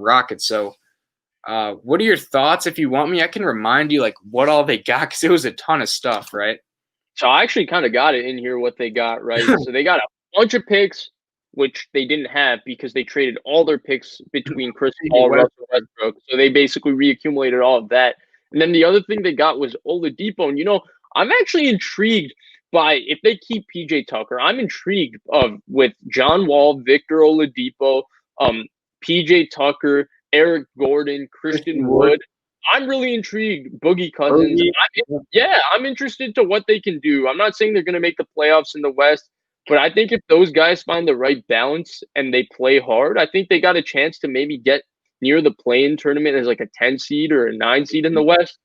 Rockets. So what are your thoughts? If you want me, I can remind you like what all they got because it was a ton of stuff, right? So I actually kind of got it in here what they got, right? So they got a bunch of picks, which they didn't have because they traded all their picks between Chris Paul, Russell Westbrook. So they basically reaccumulated all of that. And then the other thing they got was Oladipo. And, I'm actually intrigued by if they keep PJ Tucker. I'm intrigued with John Wall, Victor Oladipo, PJ Tucker, Eric Gordon, Christian Wood. I'm really intrigued. Boogie Cousins. I'm interested to what they can do. I'm not saying they're going to make the playoffs in the West, but I think if those guys find the right balance and they play hard, I think they got a chance to maybe get near the play-in tournament as like a 10 seed or a 9 seed in the West.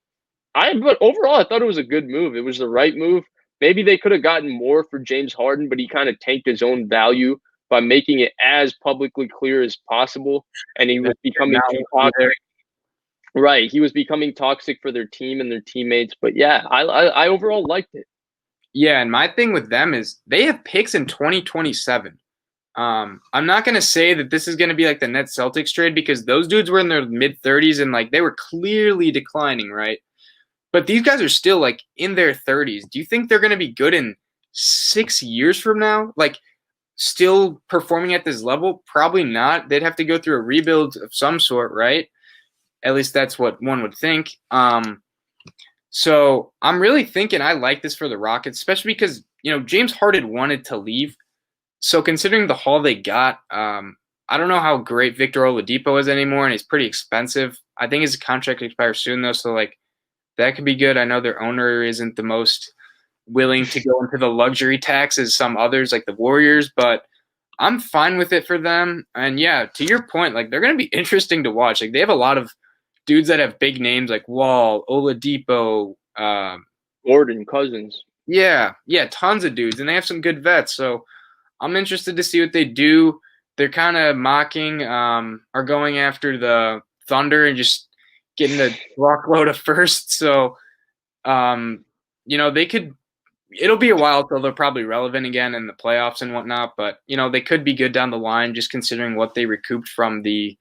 But overall, I thought it was a good move. It was the right move. Maybe they could have gotten more for James Harden, but he kind of tanked his own value by making it as publicly clear as possible, and he was becoming too toxic. Right, he was becoming toxic for their team and their teammates. But yeah, I overall liked it. Yeah, and my thing with them is they have picks in 2027. I'm not going to say that this is going to be like the Nets Celtics trade because those dudes were in their mid 30s and like they were clearly declining, right? But these guys are still like in their 30s. Do you think they're going to be good in 6 years from now? Like still performing at this level? Probably not. They'd have to go through a rebuild of some sort, right? At least that's what one would think. So I'm really thinking I like this for the Rockets, especially because, James Harden wanted to leave. So considering the haul they got, I don't know how great Victor Oladipo is anymore, and he's pretty expensive. I think his contract expires soon, though, so like that could be good. I know their owner isn't the most willing to go into the luxury tax as some others, like the Warriors, but I'm fine with it for them. And yeah, to your point, like they're going to be interesting to watch. Like they have a lot of dudes that have big names like Wall, Oladipo, Gordon, Cousins. Yeah, tons of dudes, and they have some good vets. So I'm interested to see what they do. They're kind of mocking or going after the Thunder and just getting a blockload of first. So, they could – it'll be a while till they're probably relevant again in the playoffs and whatnot. But, they could be good down the line just considering what they recouped from the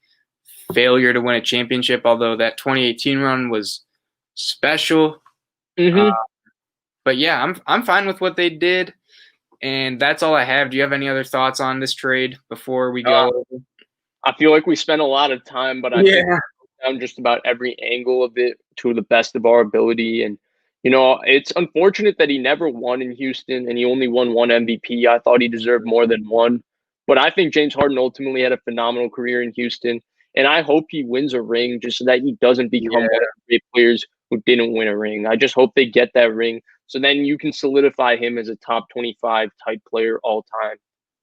failure to win a championship, although that 2018 run was special. Mm-hmm. But, yeah, I'm fine with what they did. And that's all I have. Do you have any other thoughts on this trade before we go? I feel like we spent a lot of time, but I think down just about every angle of it to the best of our ability. And, it's unfortunate that he never won in Houston and he only won one MVP. I thought he deserved more than one. But I think James Harden ultimately had a phenomenal career in Houston. And I hope he wins a ring just so that he doesn't become one of the great players who didn't win a ring. I just hope they get that ring. So then you can solidify him as a top 25 type player all time.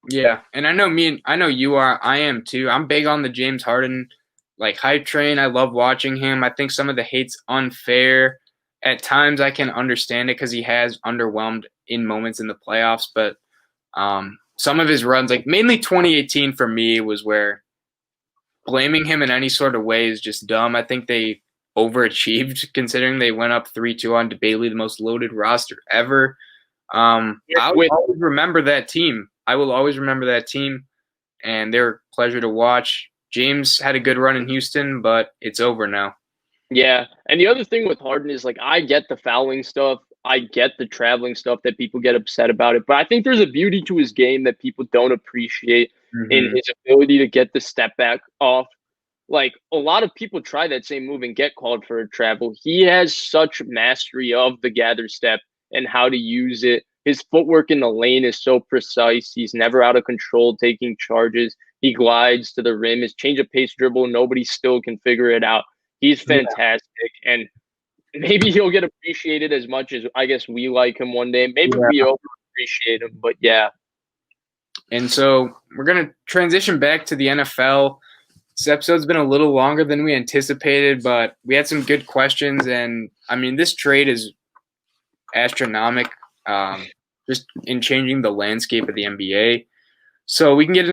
Yeah, and I know you are. I am too. I'm big on the James Harden like hype train. I love watching him. I think some of the hate's unfair. At times I can understand it because he has underwhelmed in moments in the playoffs, but some of his runs, like mainly 2018 for me, was where blaming him in any sort of way is just dumb. I think they overachieved considering they went up 3-2 on Bailey, the most loaded roster ever. I will always remember that team. And they're a pleasure to watch. James had a good run in Houston, but it's over now. Yeah, and the other thing with Harden is, like, I get the fouling stuff. I get the traveling stuff that people get upset about it. But I think there's a beauty to his game that people don't appreciate in his ability to get the step back off. Like, a lot of people try that same move and get called for a travel. He has such mastery of the gather step and how to use it. His footwork in the lane is so precise. He's never out of control taking charges. He glides to the rim. His change of pace dribble, nobody still can figure it out. He's fantastic. And maybe he'll get appreciated as much as I guess we like him one day. Maybe we over-appreciate him, but yeah. And so we're going to transition back to the NFL. This episode's been a little longer than we anticipated, but we had some good questions. And, I mean, this trade is astronomical just in changing the landscape of the NBA. So we can get